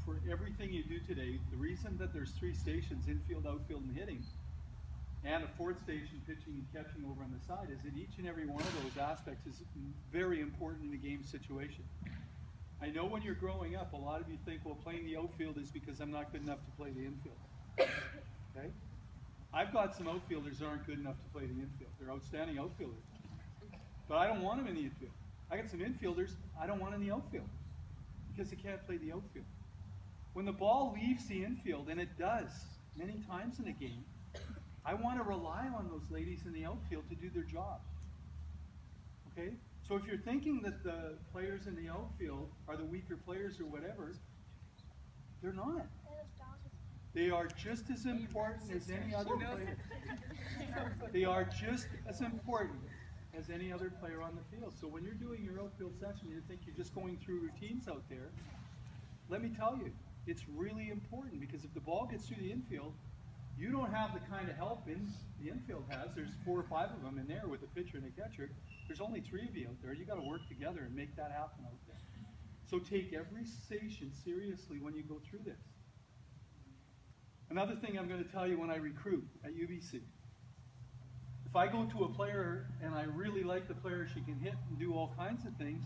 for everything you do today, the reason that there's 3 stations, infield, outfield, and hitting, and a 4th station, pitching and catching over on the side, is that each and every one of those aspects is very important in a game situation. I know when you're growing up, a lot of you think, well, playing the outfield is because I'm not good enough to play the infield. Okay? I've got some outfielders that aren't good enough to play the infield. They're outstanding outfielders. But I don't want them in the infield. I got some infielders I don't want in the outfield because they can't play the outfield. When the ball leaves the infield, and it does many times in a game, I want to rely on those ladies in the outfield to do their job. Okay? So if you're thinking that the players in the outfield are the weaker players or whatever, they're not. They are just as important as any other player. They are just as important as any other player on the field. So when you're doing your outfield session, you think you're just going through routines out there. Let me tell you, it's really important, because if the ball gets through the infield, you don't have the kind of help the infield has. There's 4 or 5 of them in there with a pitcher and a catcher. There's only 3 of you out there. You got to work together and make that happen out there. So take every station seriously when you go through this. Another thing I'm going to tell you when I recruit at UBC. If I go to a player and I really like the player, she can hit and do all kinds of things,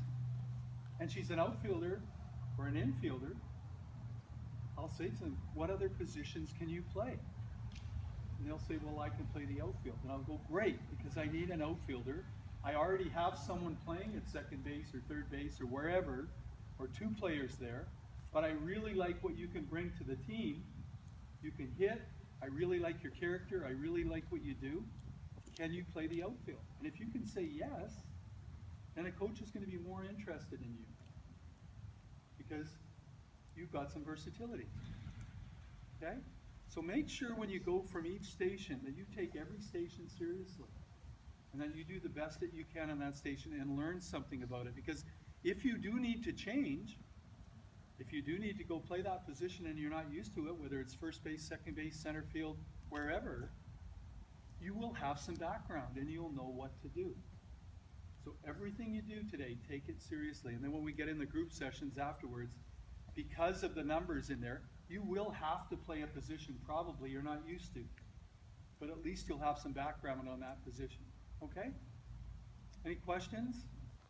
and she's an outfielder or an infielder, I'll say to them, what other positions can you play? And they'll say, well, I can play the outfield. And I'll go, great, because I need an outfielder. I already have someone playing at second base or third base or wherever, or 2 players there, but I really like what you can bring to the team. You can hit. I really like your character. I really like what you do. Can you play the outfield? And if you can say yes, then a coach is going to be more interested in you, because you've got some versatility. Okay? So make sure when you go from each station that you take every station seriously, and that you do the best that you can on that station and learn something about it. Because if you do need to change, if you do need to go play that position and you're not used to it, whether it's first base, second base, center field, wherever, you will have some background and you'll know what to do. So everything you do today, take it seriously. And then when we get in the group sessions afterwards, because of the numbers in there, you will have to play a position probably you're not used to. But at least you'll have some background on that position. Okay? Any questions?